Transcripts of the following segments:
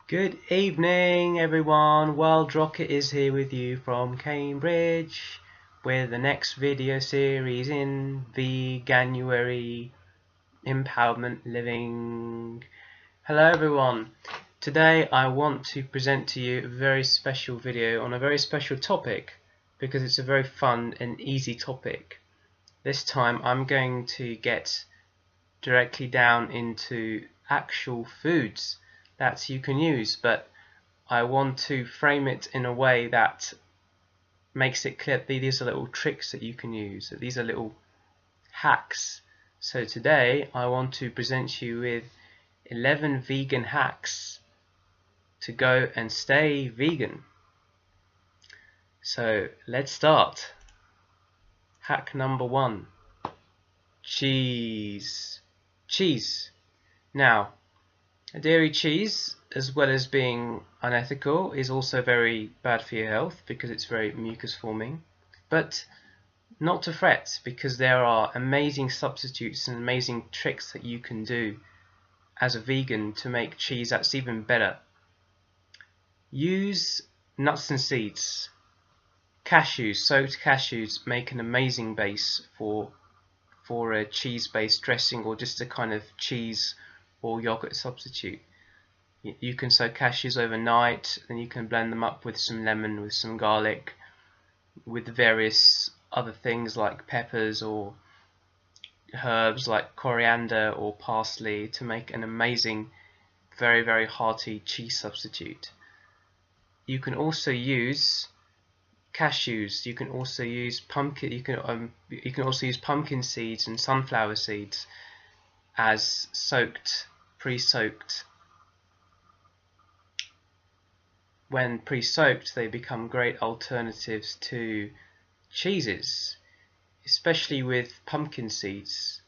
Good evening everyone, World Rocket is here with you from Cambridge with the next video series in Veganuary Empowerment Living. Hello everyone, today I want to present to you a very special video on a very special topic because it's a very fun and easy topic. This time I'm going to get directly down into actual foods that you can use, but I want to frame it in a way that makes it clear that these are little tricks that you can use, that these are little hacks. So today I want to present you with 11 vegan hacks to go and stay vegan. So let's start. Hack number 1. Cheese. Now, dairy cheese, as well as being unethical, is also very bad for your health because it's very mucus forming. But not to fret, because there are amazing substitutes and amazing tricks that you can do as a vegan to make cheese that's even better. Use nuts and seeds. Cashews, soaked cashews, make an amazing base for a cheese-based dressing or just a kind of cheese or yogurt substitute. You can soak cashews overnight, then you can blend them up with some lemon, with some garlic, with various other things like peppers or herbs like coriander or parsley to make an amazing, very, very hearty cheese substitute. You can also use cashews. You can also use pumpkin. You can also use pumpkin seeds and sunflower seeds as pre-soaked. When pre-soaked, they become great alternatives to cheeses, especially with pumpkin seeds,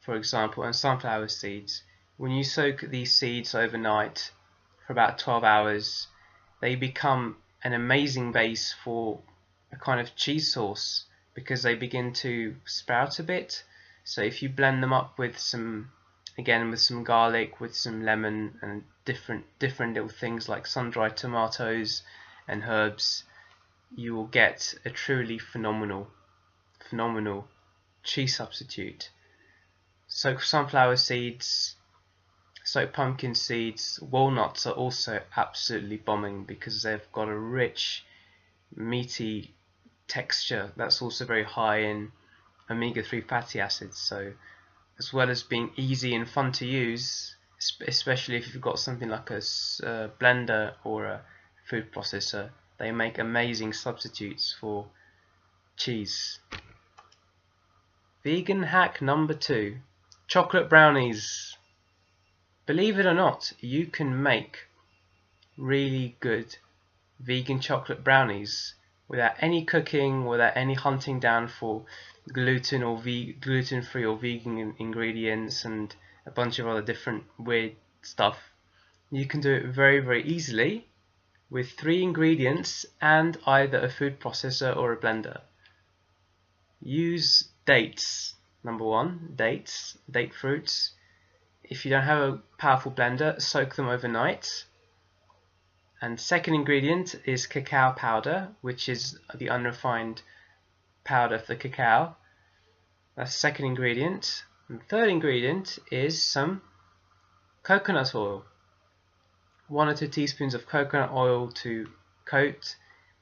for example, and sunflower seeds. When you soak these seeds overnight for about 12 hours, they become an amazing base for a kind of cheese sauce because they begin to sprout a bit. So if you blend them up with some garlic, with some lemon and different little things like sun-dried tomatoes and herbs, you will get a truly phenomenal cheese substitute. Soak sunflower seeds, soak pumpkin seeds. Walnuts are also absolutely bombing because they've got a rich, meaty texture that's also very high in omega-3 fatty acids. So as well as being easy and fun to use, especially if you've got something like a blender or a food processor, they make amazing substitutes for cheese. Vegan hack number 2. Chocolate brownies. Believe it or not, you can make really good vegan chocolate brownies without any cooking, without any hunting down for gluten or gluten-free or vegan ingredients and a bunch of other different weird stuff. You can do it very, very easily with 3 ingredients and either a food processor or a blender. Use dates. Number 1, dates, date fruits. If you don't have a powerful blender, soak them overnight. And second ingredient is cacao powder, which is the unrefined powder for the cacao. That's the second ingredient. And the third ingredient is some coconut oil. 1 or 2 teaspoons of coconut oil to coat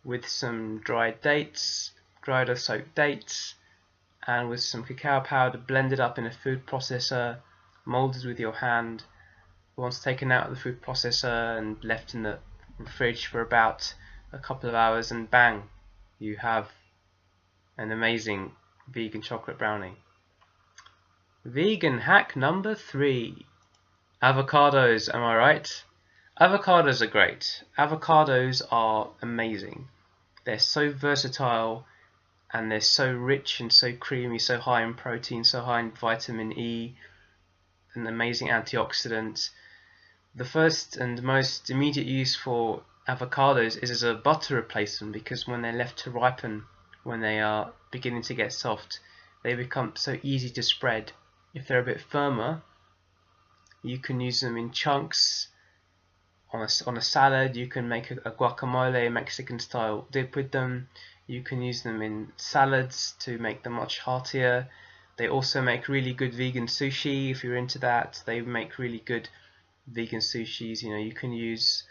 with some dried or soaked dates, and with some cacao powder blended up in a food processor, molded with your hand. Once taken out of the food processor and left in the fridge for about a couple of hours, and bang, you have an amazing vegan chocolate brownie. Vegan hack number 3. Avocados, am I right? Avocados are great. Avocados are amazing. They're so versatile and they're so rich and so creamy, so high in protein, so high in vitamin E, an amazing antioxidant. The first and most immediate use for avocados is as a butter replacement, because when they're left to ripen, when they are beginning to get soft, they become so easy to spread. If they're a bit firmer, you can use them in chunks on a salad. You can make a guacamole, Mexican style dip with them. You can use them in salads to make them much heartier. They also make really good vegan sushi if you're into that. They make really good vegan sushis. You know, you can use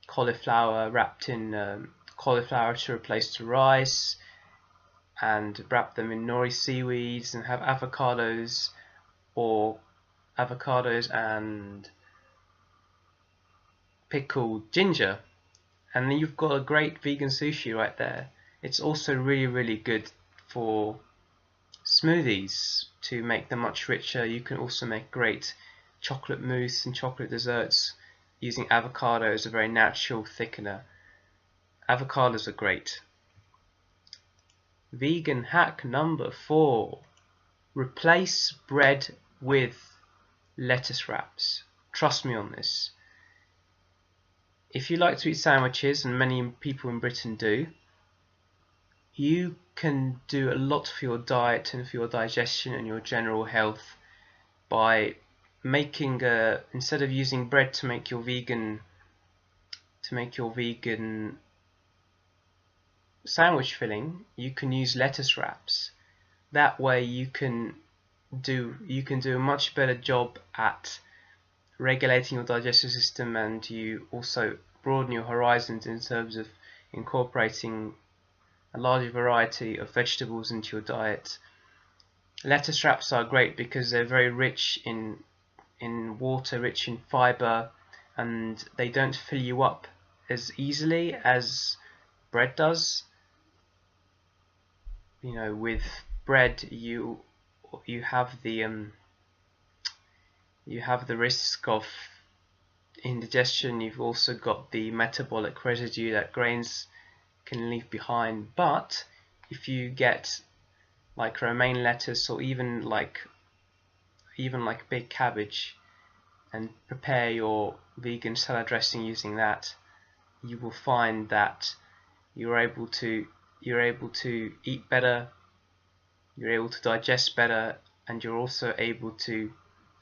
cauliflower wrapped in cauliflower to replace the rice, and wrap them in nori seaweeds, and have avocados and pickled ginger, and then you've got a great vegan sushi right there. It's also really good for smoothies to make them much richer. You can also make great chocolate mousse and chocolate desserts using avocado as a very natural thickener. Avocados are great. Vegan hack number 4. Replace bread with lettuce wraps. Trust me on this. If you like to eat sandwiches, and many people in Britain do, you can do a lot for your diet and for your digestion and your general health by making instead of using bread to make your vegan sandwich filling, you can use lettuce wraps. That way you can do a much better job at regulating your digestive system, and you also broaden your horizons in terms of incorporating a larger variety of vegetables into your diet. Lettuce wraps are great because they're very rich in water, rich in fiber, and they don't fill you up as easily as bread does. You know, with bread you have the risk of indigestion. You've also got the metabolic residue that grains can leave behind. But if you get like romaine lettuce, or even like big cabbage, and prepare your vegan salad dressing using that, you will find that you're able to eat better, you're able to digest better, and you're also able to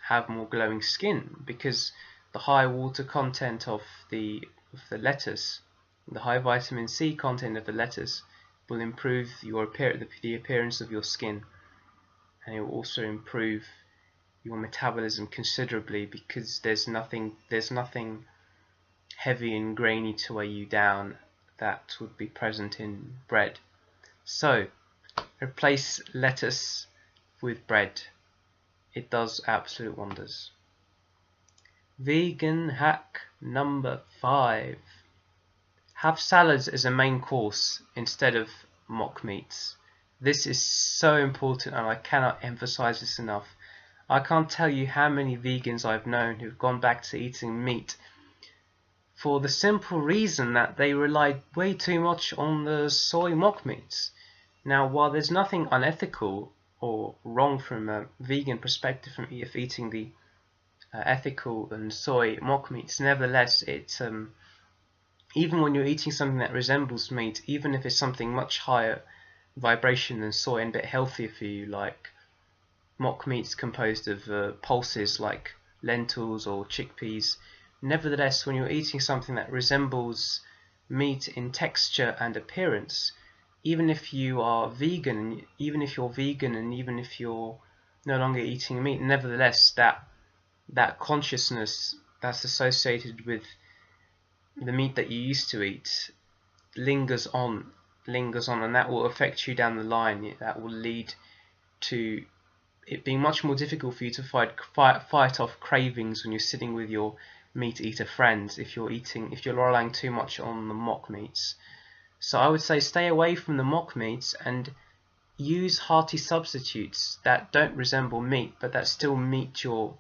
have more glowing skin, because the high water content of the lettuce, the high vitamin C content of the lettuce, will improve the appearance of your skin, and it will also improve your metabolism considerably, because there's nothing heavy and grainy to weigh you down that would be present in bread. So replace lettuce with bread. It does absolute wonders. Vegan hack number 5. Have salads as a main course instead of mock meats. This is so important, and I cannot emphasize this enough. I can't tell you how many vegans I've known who've gone back to eating meat for the simple reason that they relied way too much on the soy mock meats. Now, while there's nothing unethical or wrong from a vegan perspective from eating the ethical and soy mock meats, nevertheless, it's even when you're eating something that resembles meat, even if it's something much higher vibration than soy and a bit healthier for you, like mock meats composed of pulses like lentils or chickpeas, nevertheless, when you're eating something that resembles meat in texture and appearance, even if you are vegan, and even if you're no longer eating meat, nevertheless, that consciousness that's associated with the meat that you used to eat lingers on, and that will affect you down the line. That will lead to it being much more difficult for you to fight off cravings when you're sitting with your meat eater friends if you're relying too much on the mock meats. So I would say stay away from the mock meats and use hearty substitutes that don't resemble meat but that still meet your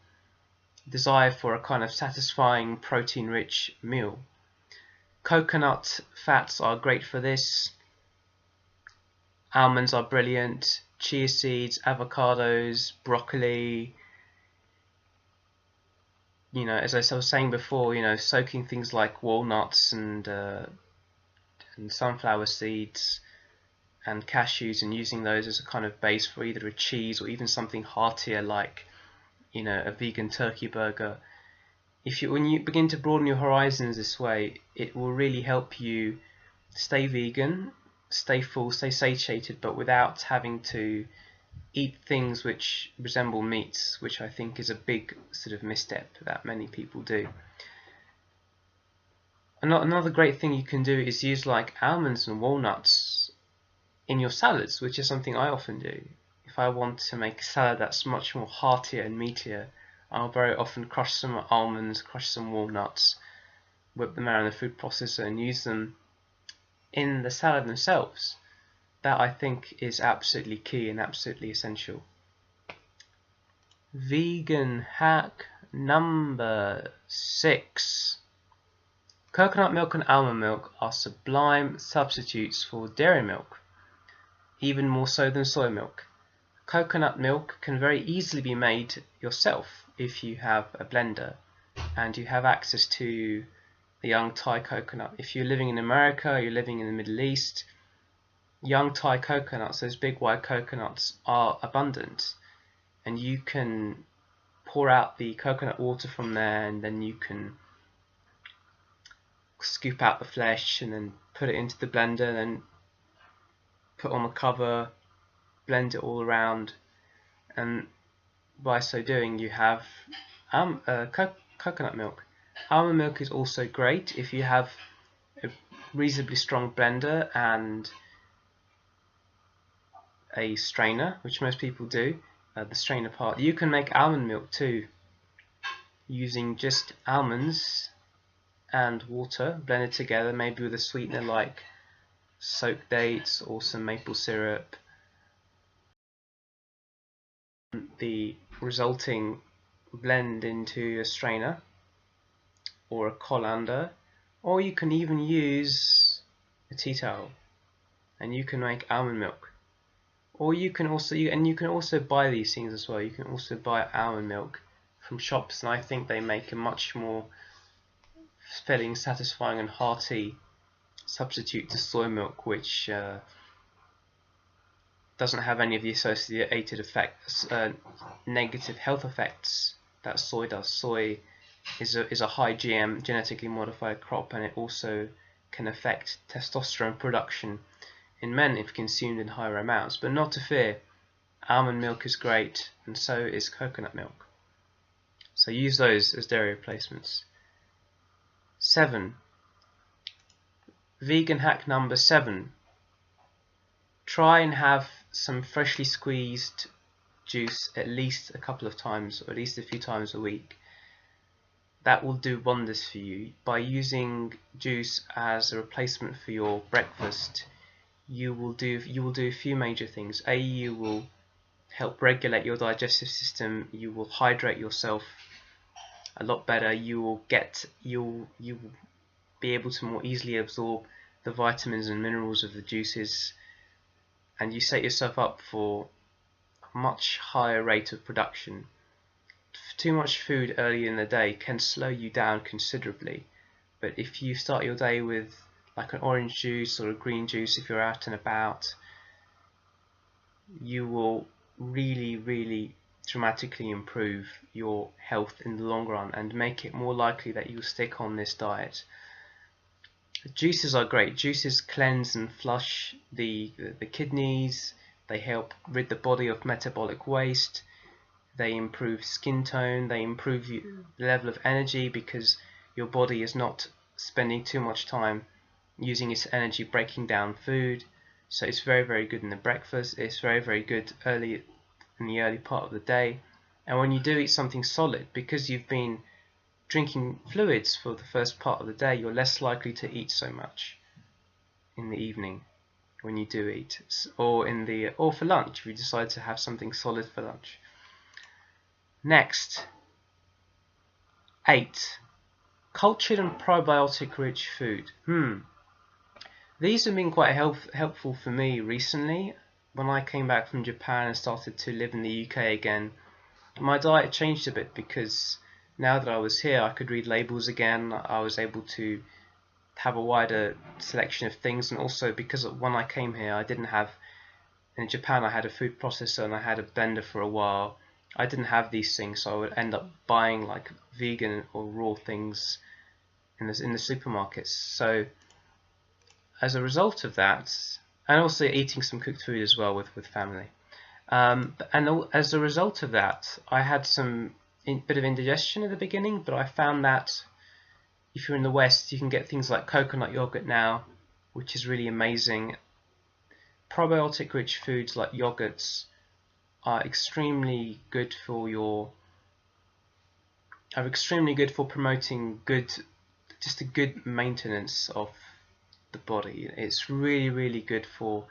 desire for a kind of satisfying protein-rich meal. Coconut fats are great for this. Almonds are brilliant. Chia seeds, avocados, broccoli. You know, as I was saying before, you know, soaking things like walnuts and sunflower seeds and cashews, and using those as a kind of base for either a cheese or even something heartier like, you know, a vegan turkey burger. when you begin to broaden your horizons this way, it will really help you stay vegan, stay full, stay satiated, but without having to eat things which resemble meats, which I think is a big sort of misstep that many people do. Another great thing you can do is use like almonds and walnuts in your salads, which is something I often do. If I want to make a salad that's much more heartier and meatier, I'll very often crush some almonds, crush some walnuts, whip them around the food processor and use them in the salad themselves. That I think is absolutely key and absolutely essential. Vegan hack number 6. Coconut milk and almond milk are sublime substitutes for dairy milk, even more so than soy milk. Coconut milk can very easily be made yourself if you have a blender and you have access to the young Thai coconut. If you're living in America, you're living in the Middle East, young Thai coconuts, those big white coconuts, are abundant, and you can pour out the coconut water from there, and then you can scoop out the flesh and then put it into the blender and then put on the cover, blend it all around, and by so doing you have coconut milk. Almond milk is also great if you have a reasonably strong blender and a strainer, which most people do, the strainer part. You can make almond milk too using just almonds and water blended together, maybe with a sweetener like soaked dates or some maple syrup. The resulting blend into a strainer or a colander, or you can even use a tea towel and you can make almond milk. Or you can also buy these things as well. You can also buy almond milk from shops, and I think they make a much more filling, satisfying and hearty substitute to soy milk, which doesn't have any of the associated effects, negative health effects that soy does. Soy is a high GM, genetically modified crop, and it also can affect testosterone production in men if consumed in higher amounts. But not to fear, almond milk is great, and so is coconut milk. So use those as dairy replacements. 7. Vegan hack number 7. Try and have some freshly squeezed juice at least a couple of times, or at least a few times a week. That will do wonders for you. By using juice as a replacement for your breakfast, you will do a few major things. You will help regulate your digestive system. You will hydrate yourself a lot better. You will be able to more easily absorb the vitamins and minerals of the juices, and you set yourself up for a much higher rate of production. Too much food early in the day can slow you down considerably, but if you start your day with like an orange juice or a green juice, if you're out and about, you will really dramatically improve your health in the long run and make it more likely that you'll stick on this diet. Juices are great. Juices cleanse and flush the kidneys. They help rid the body of metabolic waste. They improve skin tone. They improve the level of energy because your body is not spending too much time using its energy breaking down food. So it's very good in the breakfast. It's very good early in the early part of the day. And when you do eat something solid, because you've been drinking fluids for the first part of the day, you're less likely to eat so much in the evening when you do eat, or for lunch if you decide to have something solid for lunch. Next, 8. Cultured and probiotic rich food. These have been quite helpful for me recently. When I came back from Japan and started to live in the UK again, my diet changed a bit because now that I was here, I could read labels again. I was able to have a wider selection of things, and also because when I came here, I didn't have, in Japan I had a food processor and I had a blender for a while, I didn't have these things, so I would end up buying like vegan or raw things in the supermarkets. So as a result of that, and also eating some cooked food as well with family. As a result of that, I had some bit of indigestion at the beginning, but I found that if you're in the West, you can get things like coconut yogurt now, which is really amazing. Probiotic-rich foods like yogurts are extremely good for promoting just a good maintenance of the body. It's really good for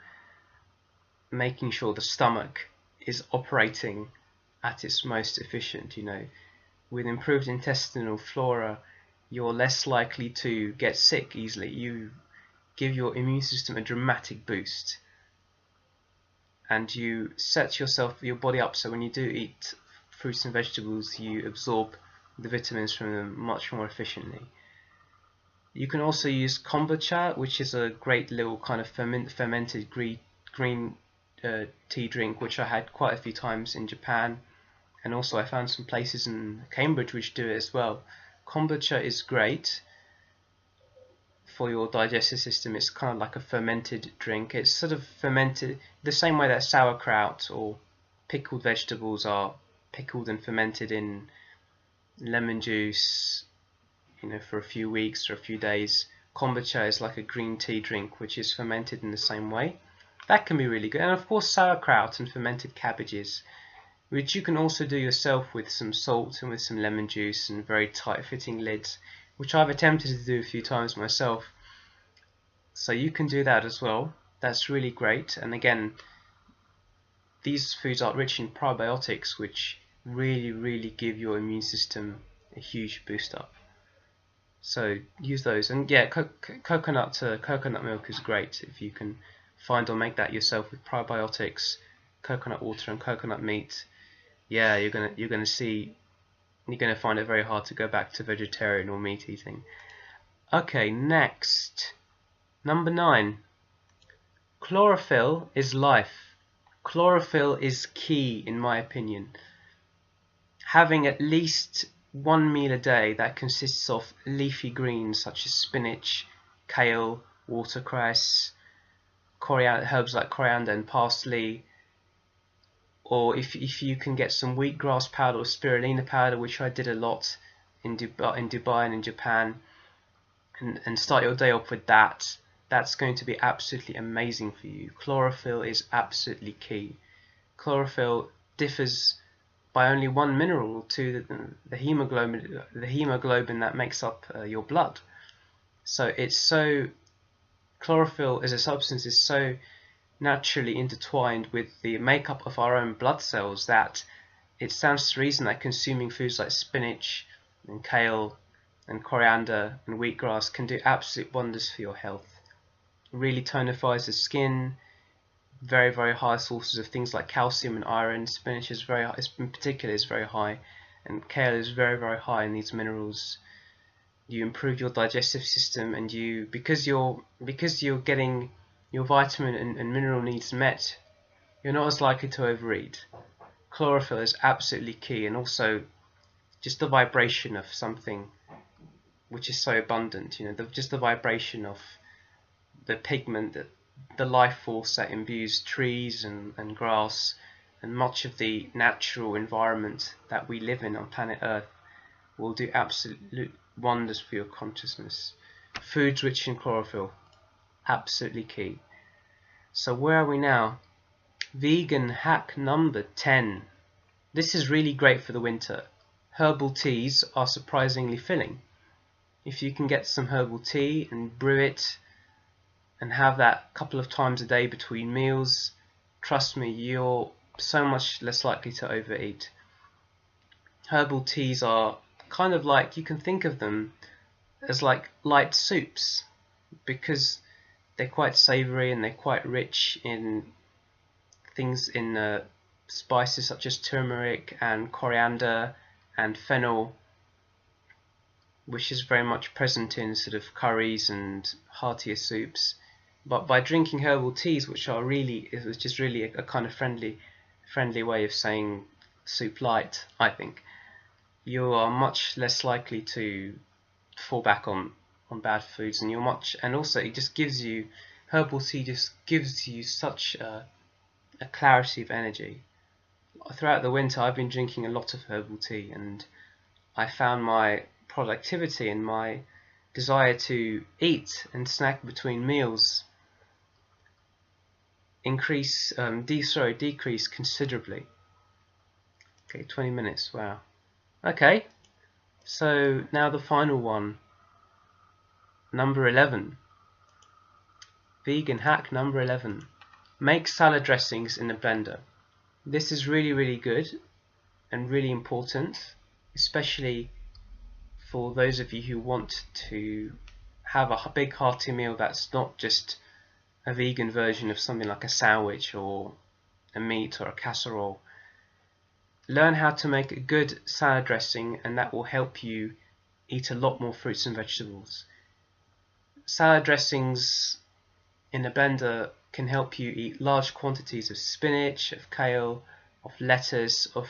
making sure the stomach is operating at its most efficient. With improved intestinal flora, you're less likely to get sick easily. You give your immune system a dramatic boost, and you set your body up so when you do eat fruits and vegetables, you absorb the vitamins from them much more efficiently. You can also use kombucha, which is a great little kind of fermented green tea drink, which I had quite a few times in Japan, and also I found some places in Cambridge which do it as well. Kombucha is great for your digestive system. It's kind of like a fermented drink. It's sort of fermented the same way that sauerkraut or pickled vegetables are pickled and fermented in lemon juice, for a few weeks or a few days. Kombucha is like a green tea drink which is fermented in the same way. That can be really good. And of course sauerkraut and fermented cabbages, which you can also do yourself with some salt and with some lemon juice and very tight fitting lids, which I've attempted to do a few times myself. So you can do that as well. That's really great. And again, these foods are rich in probiotics, which really give your immune system a huge boost up. So use those. And yeah, coconut milk is great if you can find or make that yourself with probiotics, coconut water and coconut meat. Yeah, you're gonna find it very hard to go back to vegetarian or meat eating. Okay, next, number 9. Chlorophyll is life. Chlorophyll is key in my opinion. Having at least one meal a day that consists of leafy greens such as spinach, kale, watercress, herbs like coriander and parsley, or if you can get some wheatgrass powder or spirulina powder, which I did a lot in Dubai and in Japan, and start your day off with that, that's going to be absolutely amazing for you. Chlorophyll is absolutely key. Chlorophyll differs by only one mineral to the hemoglobin that makes up your blood. So chlorophyll as a substance is so naturally intertwined with the makeup of our own blood cells that it stands to reason that consuming foods like spinach and kale and coriander and wheatgrass can do absolute wonders for your health. It really tonifies the skin. Very high sources of things like calcium and iron. Spinach is in particular is very high, and kale is very high in these minerals. You improve your digestive system, and because you're getting your vitamin and mineral needs met, you're not as likely to overeat. Chlorophyll is absolutely key, and also just the vibration of something which is so abundant. Just the vibration of the pigment, the life force that imbues trees and grass and much of the natural environment that we live in on planet Earth will do absolute wonders for your consciousness. Foods rich in chlorophyll, absolutely key. So where are we now? Vegan hack number 10. This is really great for the winter. Herbal teas are surprisingly filling. If you can get some herbal tea and brew it and have that a couple of times a day between meals, trust me, you're so much less likely to overeat. Herbal teas are kind of like, you can think of them as like light soups, because they're quite savory and they're quite rich in things, in spices such as turmeric and coriander and fennel, which is very much present in sort of curries and heartier soups. But by drinking herbal teas, which is really a kind of friendly way of saying soup light, I think, you are much less likely to fall back on bad foods, and and also it just gives you, herbal tea just gives you such a clarity of energy. Throughout the winter I've been drinking a lot of herbal tea, and I found my productivity and my desire to eat and snack between meals decrease considerably. Okay, 20 minutes, wow. Okay, so now the final one, number 11. Vegan hack number 11. Make salad dressings in a blender. This is really good and really important, especially for those of you who want to have a big hearty meal that's not just a vegan version of something like a sandwich or a meat or a casserole. Learn how to make a good salad dressing, and that will help you eat a lot more fruits and vegetables. Salad dressings in a blender can help you eat large quantities of spinach, of kale, of lettuce, of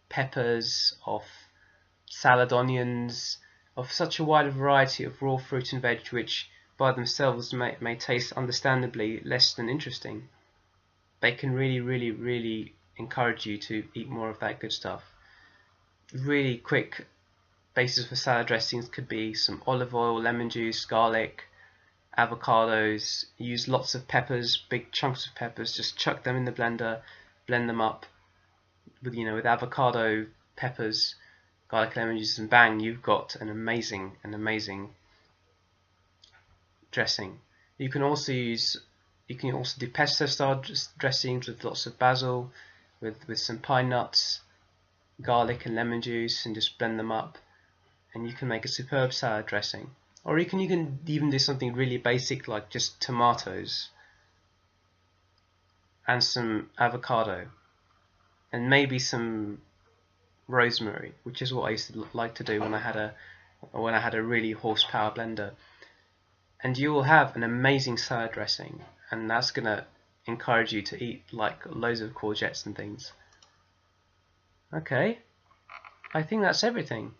peppers, of salad onions, of such a wide variety of raw fruit and veg which by themselves may taste understandably less than interesting. They can really encourage you to eat more of that good stuff. Really quick basis for salad dressings could be some olive oil, lemon juice, garlic, avocados. Use lots of peppers, big chunks of peppers, just chuck them in the blender, blend them up with avocado, peppers, garlic, lemon juice, and bang, you've got an amazing dressing. You can also do pesto style dressings with lots of basil, with some pine nuts, garlic and lemon juice, and just blend them up, and you can make a superb salad dressing. Or you can even do something really basic like just tomatoes and some avocado and maybe some rosemary, which is what I used to like to do when I had a really horsepower blender. And you will have an amazing salad dressing, and that's gonna encourage you to eat like loads of courgettes and things. Okay, I think that's everything.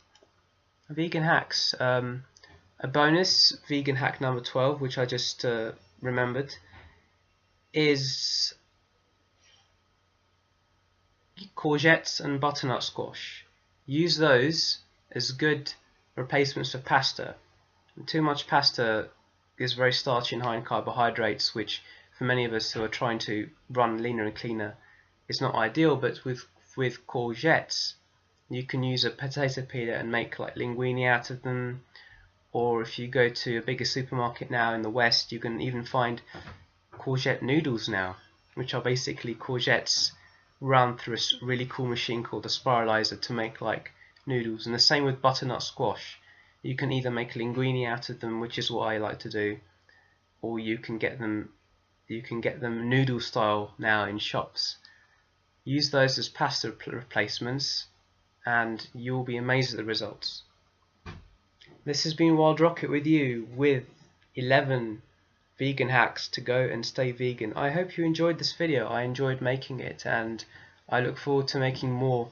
Vegan hacks. A bonus vegan hack number 12, which I just remembered, is courgettes and butternut squash. Use those as good replacements for pasta. Too much pasta is very starchy and high in carbohydrates, which for many of us who are trying to run leaner and cleaner is not ideal. But with courgettes, you can use a potato peeler and make like linguine out of them. Or if you go to a bigger supermarket now in the West, you can even find courgette noodles now, which are basically courgettes run through a really cool machine called a spiralizer to make like noodles. And the same with butternut squash. You can either make linguine out of them, which is what I like to do, or you can get them noodle style now in shops. Use those as pasta replacements, and you'll be amazed at the results. This has been Wild Rocket with you with 11 vegan hacks to go and stay vegan. I hope you enjoyed this video. I enjoyed making it, and I look forward to making more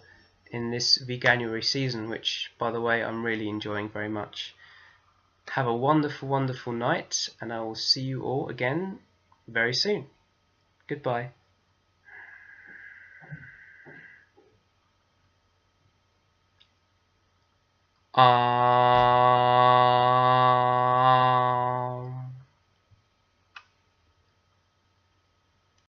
in this Veganuary season, which, by the way, I'm really enjoying very much. Have a wonderful night, and I will see you all again very soon. Goodbye.